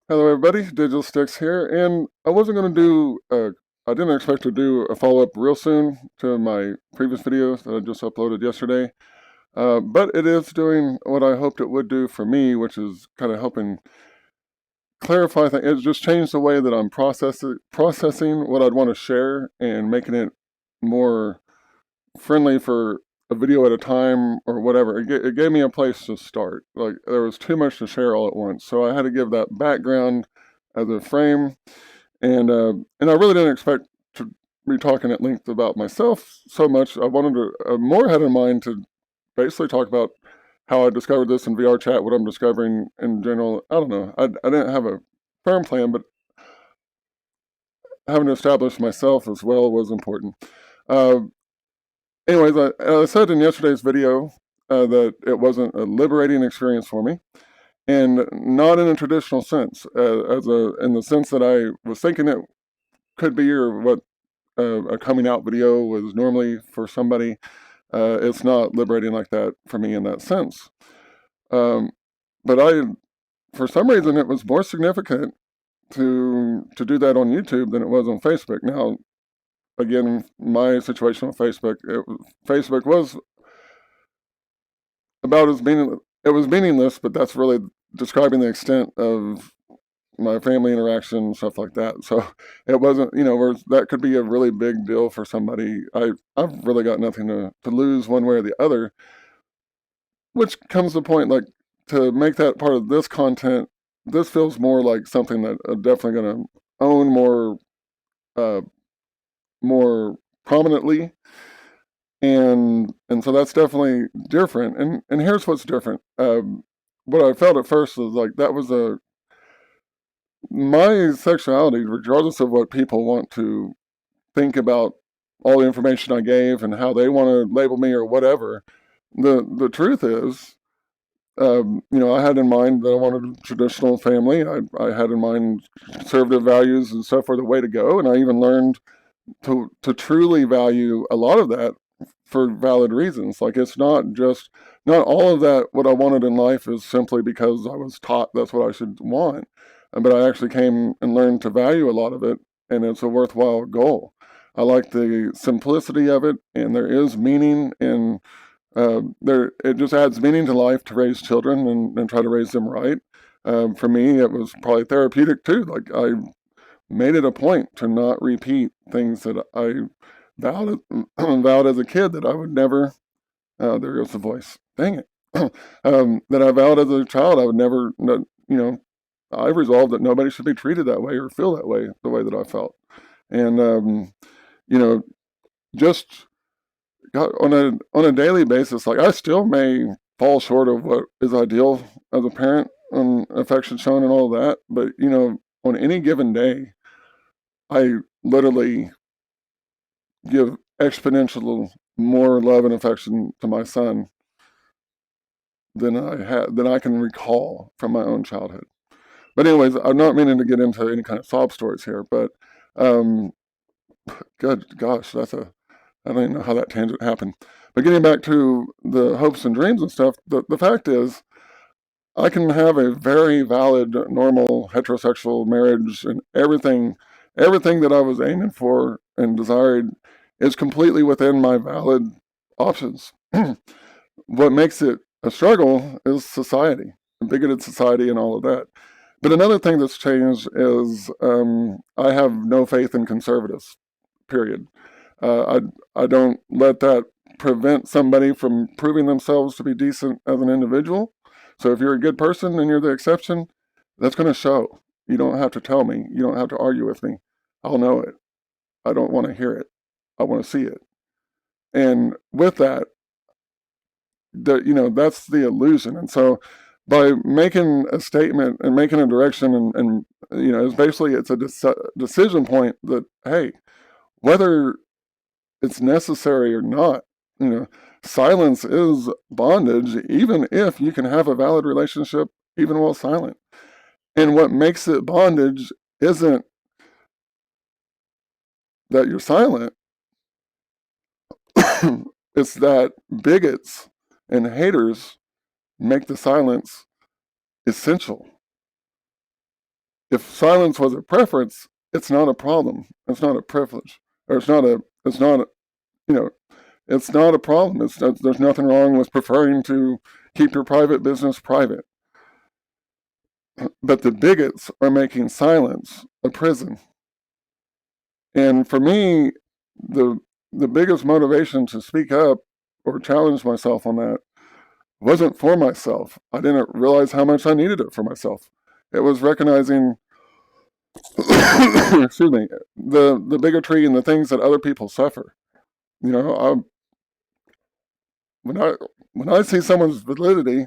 Hello, everybody. Digital Sticks here, and I wasn't going to I didn't expect to do a follow up real soon to my previous video that I just uploaded yesterday. But it is doing what I hoped it would do for me, which is kind of helping clarify things. It just changed the way that I'm processing what I'd want to share and making it more friendly for a video at a time or whatever. It gave me a place to start. Like there was too much to share all at once, so I had to give that background as a frame, and I really didn't expect to be talking at length about myself so much. I wanted to more had in mind to basically talk about how I discovered this in VR chat, what I'm discovering in general. I don't know. I didn't have a firm plan, but having to establish myself as well was important. Uh, Anyways, I said in yesterday's video that it wasn't a liberating experience for me, and not in a traditional sense, in the sense that I was thinking it could be, or what a coming out video was normally for somebody. It's not liberating like that for me in that sense. Um, but for some reason, it was more significant to do that on YouTube than it was on Facebook. Now, again, my situation with Facebook was about as meaning it was meaningless, but that's really describing the extent of my family interaction, stuff like that. So it wasn't, where that could be a really big deal for somebody. I've really got nothing to lose one way or the other, which comes to the point, like, to make that part of this content. This feels more like something that I'm definitely going to own uh, more prominently, and so that's definitely different. And here's what's different. What I felt at first was like that was a my sexuality, regardless of what people want to think about all the information I gave and how they want to label me or whatever. The truth is, I had in mind that I wanted a traditional family. I had in mind conservative values and stuff were the way to go, and I even learned to truly value a lot of that for valid reasons. Like it's not all of that what I wanted in life is simply because I was taught that's what I should want. But I actually came and learned to value a lot of it, and it's a worthwhile goal. I like the simplicity of it, and there is meaning in there. It just adds meaning to life to raise children and try to raise them right. For me, it was probably therapeutic too. Like I made it a point to not repeat things that I vowed vowed as a kid that I would never. There goes the voice. Dang it. That I vowed as a child I would never. I resolved that nobody should be treated that way or feel that way the way that I felt, and you know, just on a daily basis, like I still may fall short of what is ideal as a parent and affection shown and all that, but on any given day, I literally give exponential more love and affection to my son than I can recall from my own childhood. But anyways, I'm not meaning to get into any kind of sob stories here, but um, good gosh, I don't even know how that tangent happened. But getting back to the hopes and dreams and stuff, the fact is, I can have a very valid, normal heterosexual marriage, and everything that I was aiming for and desired is completely within my valid options. What makes it a struggle is society, bigoted society, and all of that. But another thing that's changed is I have no faith in conservatives. Period. I don't let that prevent somebody from proving themselves to be decent as an individual. So if you're a good person and you're the exception, that's going to show. You don't have to tell me. You don't have to argue with me. I'll know it. I don't want to hear it. I want to see it. And with that, that's the illusion. And so by making a statement and making a direction and it's basically it's a decision point that, hey, whether it's necessary or not, you know, silence is bondage, even if you can have a valid relationship even while silent. And what makes it bondage isn't that you're silent, it's that bigots and haters make the silence essential. if silence was a preference, it's not a problem. It's not a privilege, or it's not a, you know, it's not a problem. There's nothing wrong with preferring to keep your private business private. But the bigots are making silence a prison. And for me, the the biggest motivation to speak up or challenge myself on that wasn't for myself. I didn't realize how much I needed it for myself. It was recognizing, excuse me, the bigotry and the things that other people suffer. You know, when I when I see someone's validity,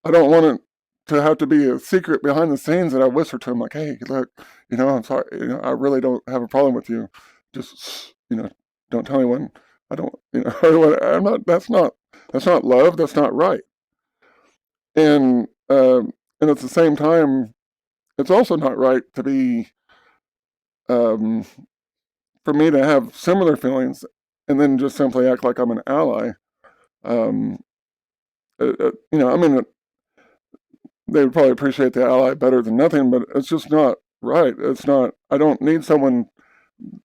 I don't want it to have to be a secret behind the scenes that I whisper to them like, "Hey, look, I'm sorry. I really don't have a problem with you. Just, don't tell anyone. I don't, I'm not. That's not love. That's not right." And at the same time, it's also not right to be um, for me to have similar feelings and then just simply act like I'm an ally. Um, I mean, they would probably appreciate the ally better than nothing, but it's just not right. It's not. I don't need somebody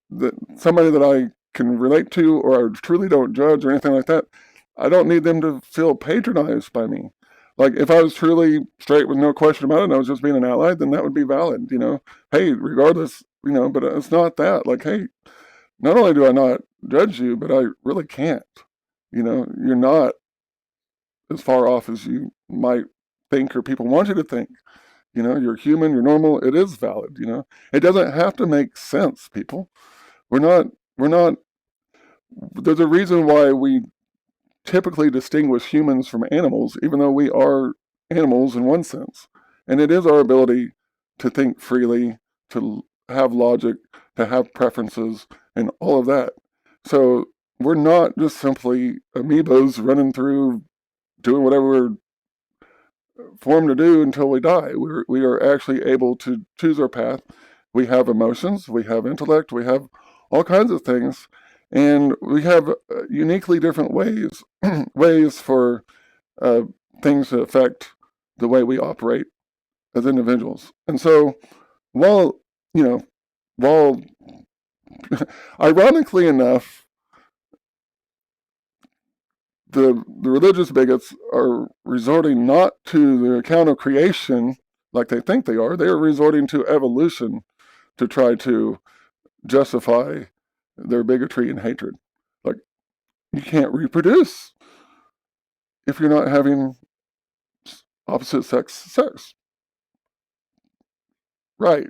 that I can relate to or I truly don't judge or anything like that. I don't need them to feel patronized by me. Like if I was truly straight with no question about it, and I was just being an ally, then that would be valid. Hey, regardless, but it's not that. Like, hey, not only do I not judge you, but I really can't. You're not as far off as you might think or people want you to think. You're human, you're normal, it is valid. It doesn't have to make sense, people. We're not, there's a reason why we typically distinguish humans from animals, even though we are animals in one sense. And it is our ability to think freely, to have logic, to have preferences, and all of that. So we're not just simply amoebas running through doing whatever we're formed to do until we die. We are actually able to choose our path. We have emotions, we have intellect, we have all kinds of things, and we have uniquely different ways for things to affect the way we operate as individuals. And so, while you know, while ironically enough, the religious bigots are resorting not to the account of creation like they think they are resorting to evolution to try to justify their bigotry and hatred. Like, you can't reproduce if you're not having opposite sex. Right.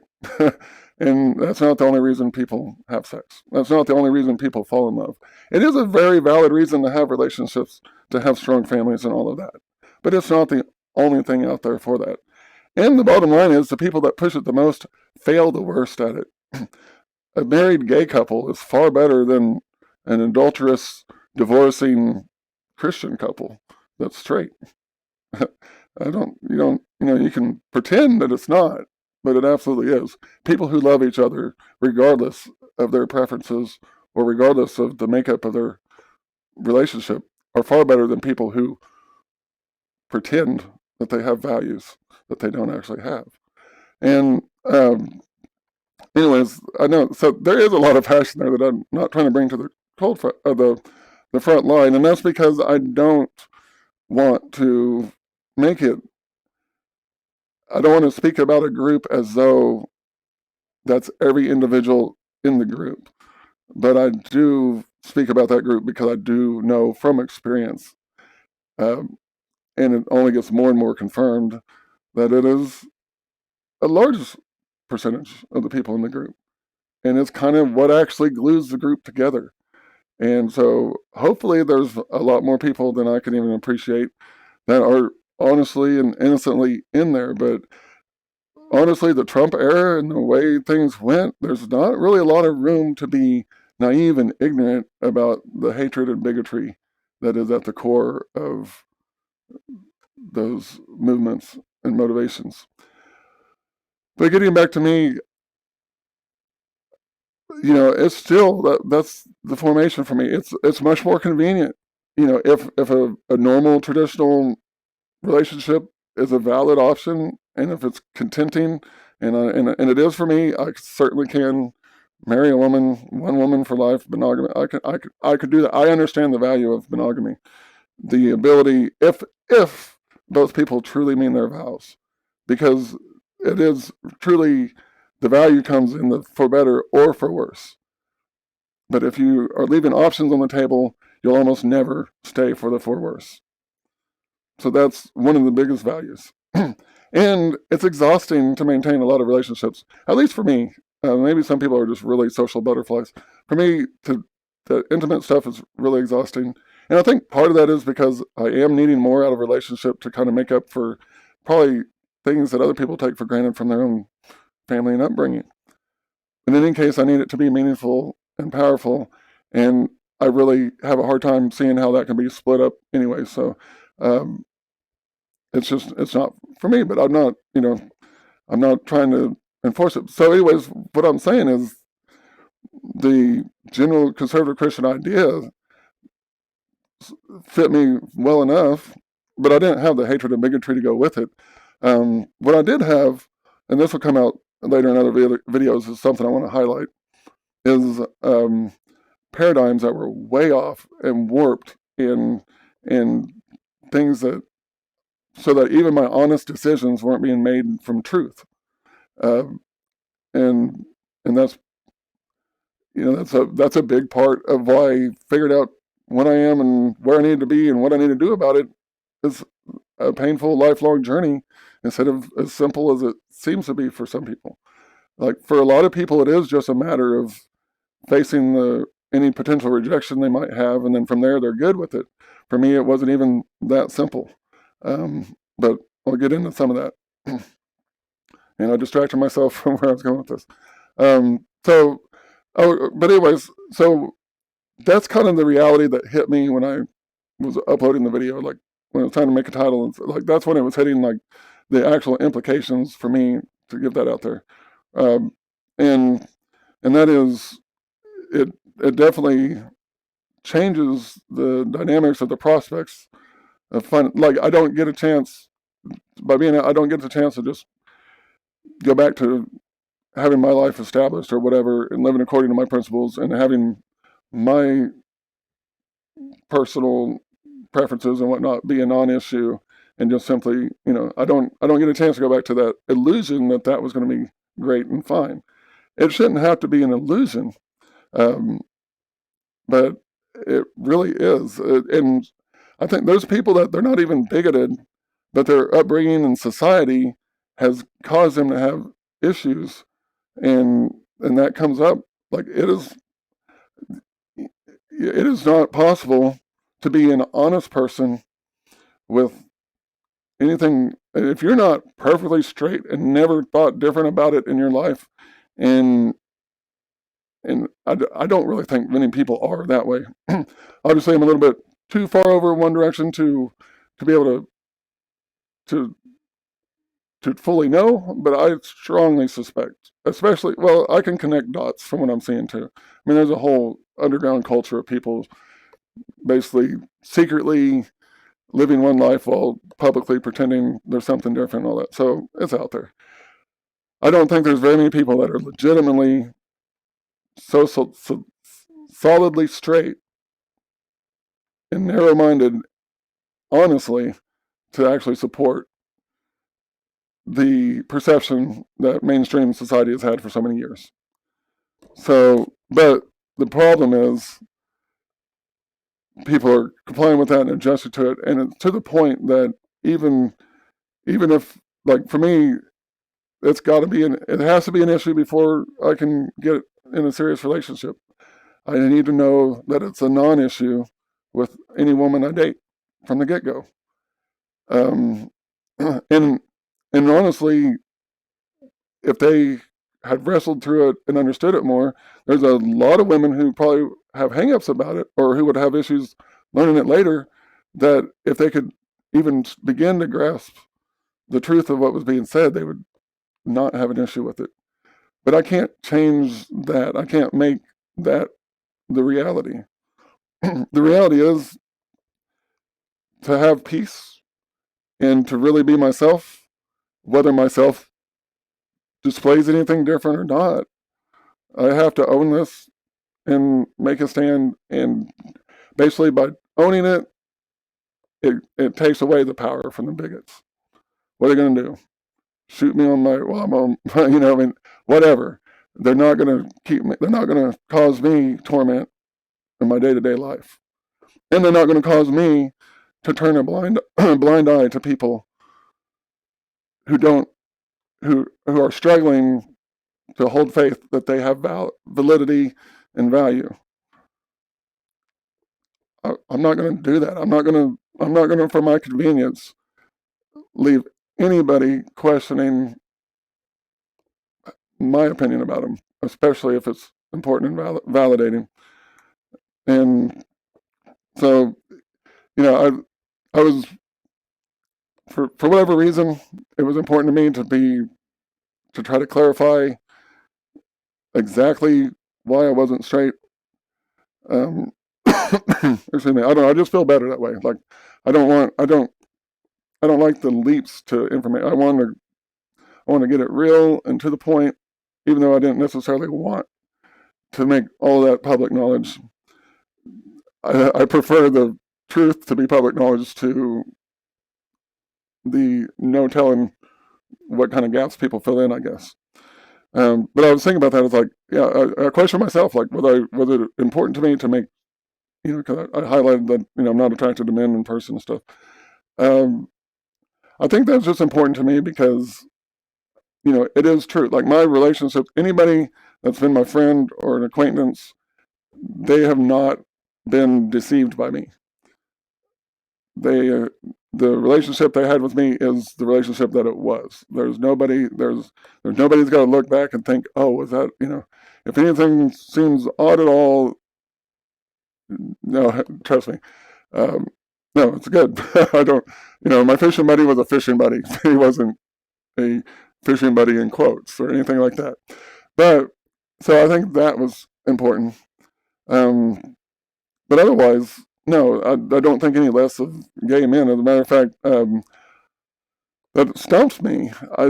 And that's not the only reason people have sex. That's not the only reason people fall in love. It is a very valid reason to have relationships, to have strong families and all of that. But it's not the only thing out there for that. And the bottom line is the people that push it the most fail the worst at it. A married gay couple is far better than an adulterous, divorcing Christian couple that's straight. You can pretend that it's not, but it absolutely is. People who love each other, regardless of their preferences or regardless of the makeup of their relationship, are far better than people who pretend that they have values that they don't actually have. And anyways, I know, so there is a lot of passion there that I'm not trying to bring to the the front line, and that's because I don't want to make it. I don't want to speak about a group as though that's every individual in the group, but I do speak about that group because I do know from experience, um, and it only gets more and more confirmed that it is a large percentage of the people in the group, and it's kind of what actually glues the group together. And so hopefully there's a lot more people than I can even appreciate that are honestly and innocently in there. But honestly, the Trump era and the way things went, there's not really a lot of room to be naive and ignorant about the hatred and bigotry that is at the core of those movements and motivations. But getting back to me, it's still that's the formation for me. It's much more convenient. If a normal traditional relationship is a valid option, and if it's contenting, and it is for me, I certainly can marry a woman, one woman for life, monogamy. I could do that. I understand the value of monogamy, the ability, if both people truly mean their vows, because it is truly, the value comes in the for better or for worse. But if you are leaving options on the table, you'll almost never stay for the for worse. So that's one of the biggest values. And it's exhausting to maintain a lot of relationships, at least for me. Maybe some people are just really social butterflies. For me, the intimate stuff is really exhausting. And I think part of that is because I am needing more out of a relationship to kind of make up for probably things that other people take for granted from their own family and upbringing. In any case, I need it to be meaningful and powerful. And I really have a hard time seeing how that can be split up anyway. So um, it's not for me, but I'm not trying to enforce it. So anyways, what I'm saying is the general conservative Christian idea fit me well enough, but I didn't have the hatred and bigotry to go with it. What I did have, and this will come out later in other videos, is something I want to highlight, is paradigms that were way off and warped in things that, so that even my honest decisions weren't being made from truth. Um, and and that's a big part of why I figured out what I am and where I need to be and what I need to do about it. Is a painful lifelong journey instead of as simple as it seems to be for some people. Like for a lot of people, it is just a matter of facing any potential rejection they might have, and then from there they're good with it. For me, it wasn't even that simple. But I'll get into some of that. And I distracted myself from where I was going with this. But anyways, so that's kind of the reality that hit me when I was uploading the video. Like when I was trying to make a title, and like that's when it was hitting like the actual implications for me to get that out there. Um, and and that is it. It definitely changes the dynamics of the prospects of fun. Like I don't get a chance I don't get the chance to just go back to having my life established or whatever and living according to my principles and having my personal preferences and whatnot be a non-issue, and just simply, I don't get a chance to go back to that illusion that was going to be great and fine. It shouldn't have to be an illusion, um, but it really is. And I think those people that they're not even bigoted, but their upbringing and society has caused them to have issues, and that comes up. Like it is not possible to be an honest person with anything if you're not perfectly straight and never thought different about it in your life. And and I don't really think many people are that way. Obviously, I'm a little bit too far over one direction to be able to to fully know, but I strongly suspect, especially, well, I can connect dots from what I'm seeing too. I mean, there's a whole underground culture of people basically secretly living one life while publicly pretending there's something different and all that. So it's out there. I don't think there's very many people that are legitimately so solidly straight and narrow-minded, honestly, to actually support the perception that mainstream society has had for so many years. So, but the problem is people are complying with that and adjusting to it, and it's to the point that even if, like for me, it has to be an issue before I can get in a serious relationship. I need to know that it's a non-issue with any woman I date from the get-go. Um, and and honestly, if they had wrestled through it and understood it more, there's a lot of women who probably have hangups about it or who would have issues learning it later, that if they could even begin to grasp the truth of what was being said, they would not have an issue with it. But I can't change that. I can't make that the reality. The reality is to have peace and to really be myself whether myself displays anything different or not. I have to own this and make a stand. And basically, by owning it, it takes away the power from the bigots. What are they going to do? Shoot me on my, well, I'm on, I mean, whatever. They're not going to keep me, they're not going to cause me torment in my day to day life. And they're not going to cause me to turn a blind eye to people who don't, who are struggling to hold faith that they have validity and value. I'm not going to do that. I'm not going to, for my convenience, leave anybody questioning my opinion about them, especially if it's important and validating. And so, I was, for whatever reason, it was important to me to try to clarify exactly why I wasn't straight. Excuse me. I don't know. I just feel better that way. Like, I don't want, I don't like the leaps to information. I want to get it real and to the point, even though I didn't necessarily want to make all of that public knowledge. I prefer the truth to be public knowledge to the no telling what kind of gaps people fill in, I guess. But I was thinking about that. It's like, yeah, I question myself, like, was it important to me to make, because I highlighted that, I'm not attracted to men in person and stuff. Um, I think that's just important to me because, it is true. Like my relationship, anybody that's been my friend or an acquaintance, they have not been deceived by me. They, the relationship they had with me is the relationship that it was. There's nobody that's got to look back and think, oh, was that, if anything seems odd at all, no, trust me. Um, no, it's good. I don't, my fishing buddy was a fishing buddy. He wasn't a fishing buddy in quotes or anything like that. But so I think that was important. Um, but otherwise, no, I don't think any less of gay men. As a matter of fact, that stumps me. I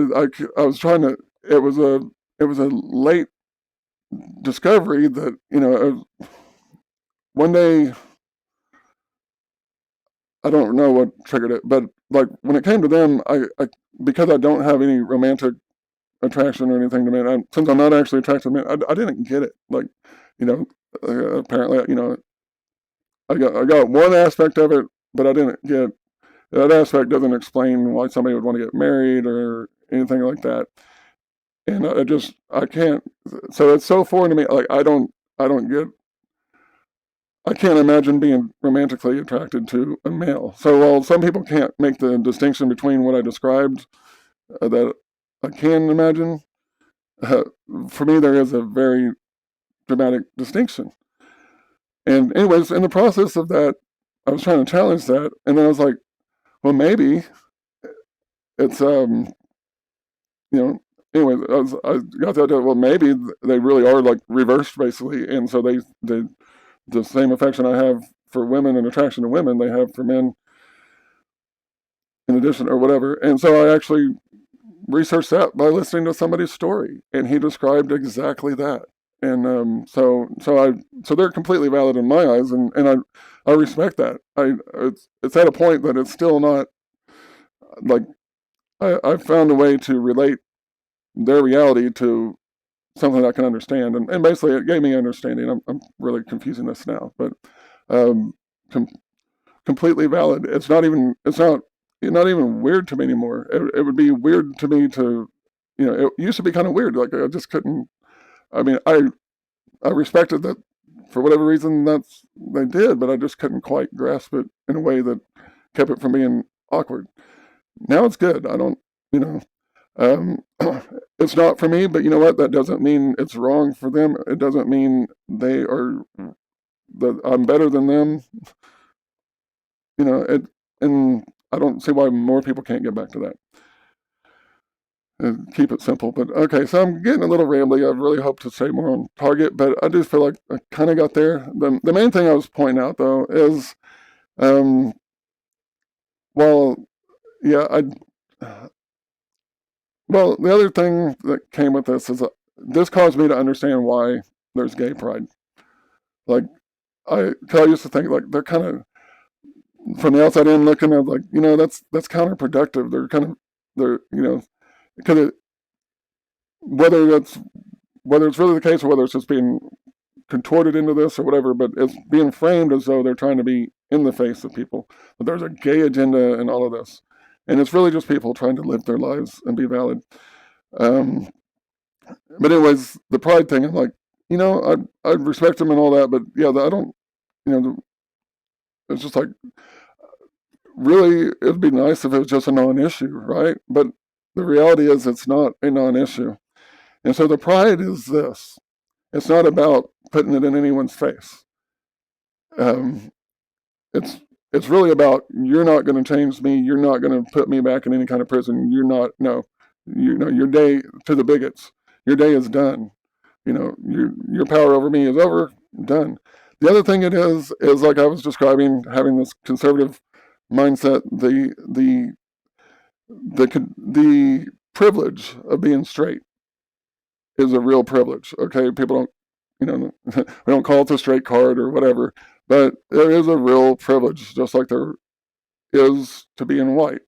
was trying to. It was a late discovery that one day, I don't know what triggered it, but like when it came to them, I because I don't have any romantic attraction or anything to men. Since I'm not actually attracted to men, I didn't get it. Like, you know, apparently, I got one aspect of it, but I didn't get that aspect. Doesn't explain why somebody would want to get married or anything like that. And I can't. So it's so foreign to me. Like I don't get. I can't imagine being romantically attracted to a male. So while some people can't make the distinction between what I described, that I can imagine, uh, for me there is a very dramatic distinction. And anyways, in the process of that, I was trying to challenge that, and then I was like, well, maybe it's you know. Anyway, I got that. Well, maybe they really are like reversed, basically, and so they the same affection I have for women and attraction to women they have for men, in addition or whatever. And so I actually researched that by listening to somebody's story, and he described exactly that. And so they're completely valid in my eyes, and I respect that. It's at a point that it's still not like I found a way to relate their reality to something I can understand, and basically it gave me understanding. I'm really confusing this now, but um, com- completely valid. It's not even weird to me anymore. It would be weird to me to, it used to be kind of weird. Like I just couldn't. I mean, I respected that for whatever reason they did, but I just couldn't quite grasp it in a way that kept it from being awkward. Now it's good. I don't, you know, it's not for me, but you know what? That doesn't mean it's wrong for them. It doesn't mean they are that I'm better than them. And I don't see why more people can't get back to that. And keep it simple. But okay, so I'm getting a little rambly. I really hope to stay more on target, but I do feel like I kind of got there. The main thing I was pointing out though is, um, well, yeah, Well, the other thing that came with this is this caused me to understand why there's gay pride. Like, I used to think like they're kind of from the outside in looking at like that's counterproductive. They're because whether that's whether it's really the case or whether it's just being contorted into this or whatever, but it's being framed as though they're trying to be in the face of people. But there's a gay agenda in all of this, and it's really just people trying to live their lives and be valid. Um, but anyways, the pride thing, I'm like, I respect them and all that, but yeah, I don't, it's just like really, it'd be nice if it was just a non-issue, right? But the reality is, it's not a non-issue, and so the pride is this. It's not about putting it in anyone's face. Um, it's it's really about you're not going to change me. You're not going to put me back in any kind of prison. You're not. No, your day to the bigots. Your day is done. Your power over me is over. Done. The other thing it is like I was describing, having this conservative mindset. The privilege of being straight is a real privilege. Okay, people don't, we don't call it the straight card or whatever, but there is a real privilege, just like there is to being white.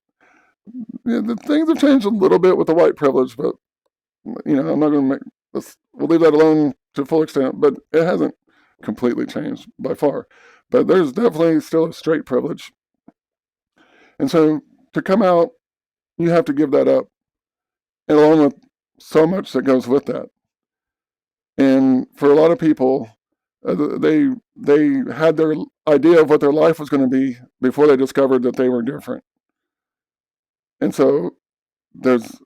The things have changed a little bit with the white privilege, but I'm not going to make this. We'll leave that alone to a full extent, but it hasn't completely changed by far. But there's definitely still a straight privilege, and so to come out, you have to give that up, and along with so much that goes with that. And for a lot of people, they had their idea of what their life was going to be before they discovered that they were different. And so there's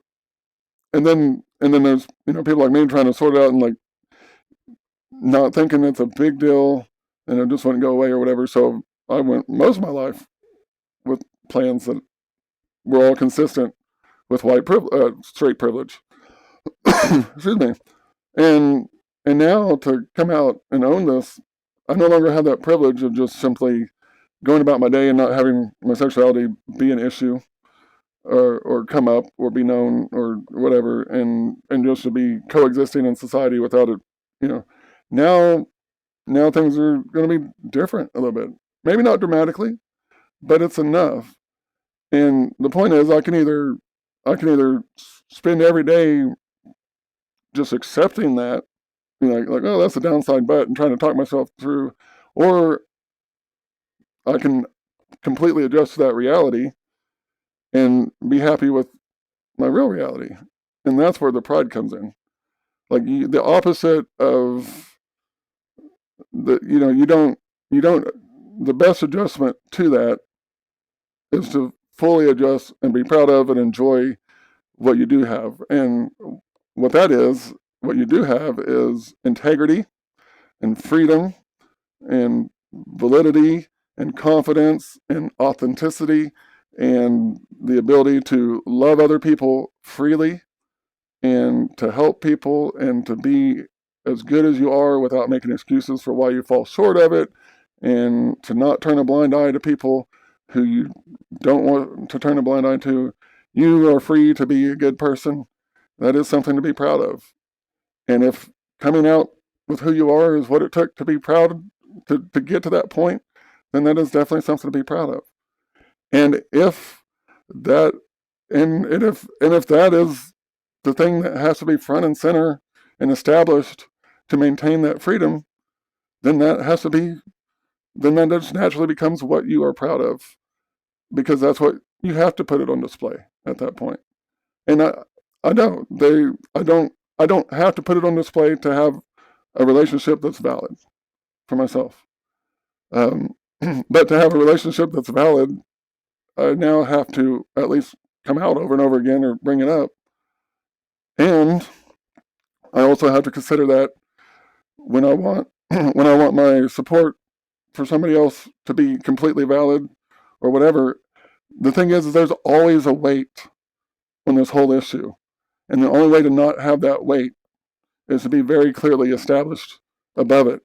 and then there's people like me trying to sort it out and like not thinking it's a big deal and it just wouldn't go away or whatever. So I went most of my life with plans that were all consistent with straight privilege. Excuse me. And and now to come out and own this, I no longer have that privilege of just simply going about my day and not having my sexuality be an issue or come up or be known or whatever, and just to be coexisting in society without it. You know, now now things are going to be different a little bit. Maybe not dramatically, but it's enough. And the point is, I can either spend every day just accepting that, like oh that's a downside, but and trying to talk myself through, or I can completely adjust to that reality and be happy with my real reality. And that's where the pride comes in. Like the opposite of you don't, the best adjustment to that is to fully adjust and be proud of and enjoy what you do have. And what that is, what you do have is integrity and freedom and validity and confidence and authenticity and the ability to love other people freely and to help people and to be as good as you are without making excuses for why you fall short of it, and to not turn a blind eye to people who you don't want to turn a blind eye to. You are free to be a good person. That is something to be proud of. And if coming out with who you are is what it took to be proud to get to that point, then that is definitely something to be proud of. And if that and if that is the thing that has to be front and center and established to maintain that freedom, then that just naturally becomes what you are proud of, because that's what you have to put it on display at that point. And I don't have to put it on display to have a relationship that's valid for myself. Um, but to have a relationship that's valid, I now have to at least come out over and over again or bring it up. And I also have to consider that when I want when I want my support for somebody else to be completely valid or whatever. The thing is there's always a weight on this whole issue, and the only way to not have that weight is to be very clearly established above it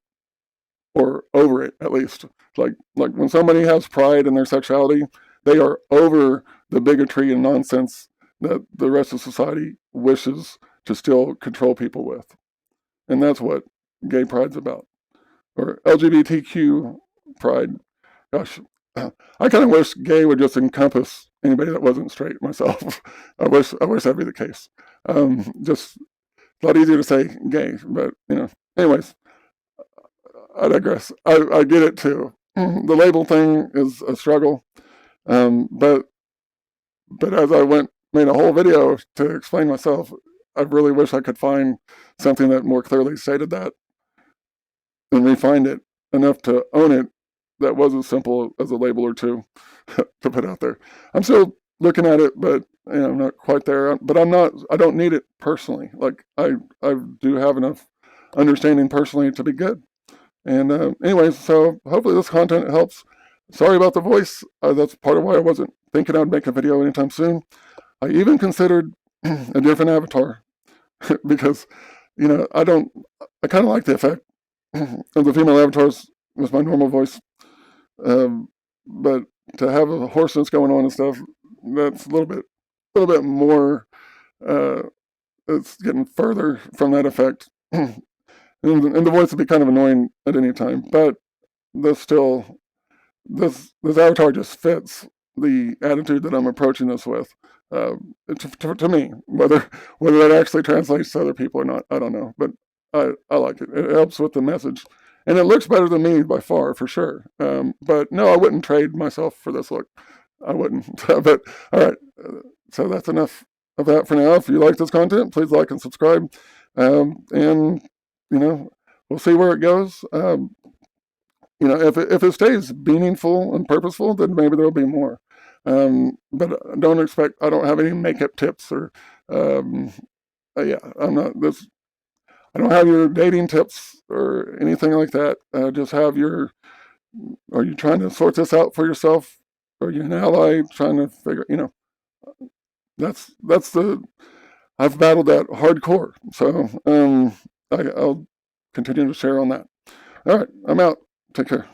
or over it at least. Like when somebody has pride in their sexuality, they are over the bigotry and nonsense that the rest of society wishes to still control people with. And that's what gay pride's about. Or LGBTQ pride. Gosh, I kind of wish gay would just encompass anybody that wasn't straight myself. I wish that'd be the case. Just a lot easier to say gay, but anyways, I digress. I get it too. The label thing is a struggle, but as I made a whole video to explain myself, I really wish I could find something that more clearly stated that and refined it enough to own it. That was as simple as a label or two to put out there. I'm still looking at it, but I'm not quite there. But I don't need it personally. Like I do have enough understanding personally to be good. And anyways, so hopefully this content helps. Sorry about the voice. That's part of why I wasn't thinking I'd make a video anytime soon. I even considered a different avatar because, I kind of like the effect of the female avatars with my normal voice. But to have a hoarseness going on and stuff, that's a little bit more, it's getting further from that effect. And the voice would be kind of annoying at any time, but this avatar just fits the attitude that I'm approaching this with. To me, whether that actually translates to other people or not, I don't know, but I like it. It helps with the message, and it looks better than me by far, for sure. But no, I wouldn't trade myself for this look. I wouldn't. But all right, so that's enough of that for now. If you like this content, please like and subscribe, and we'll see where it goes. If it stays meaningful and purposeful, then maybe there'll be more. But I don't have any makeup tips or, yeah, I'm not this. I don't have your dating tips or anything like that. Just are you trying to sort this out for yourself? Are you an ally trying to figure, that's I've battled that hardcore. So, I'll continue to share on that. All right, I'm out. Take care.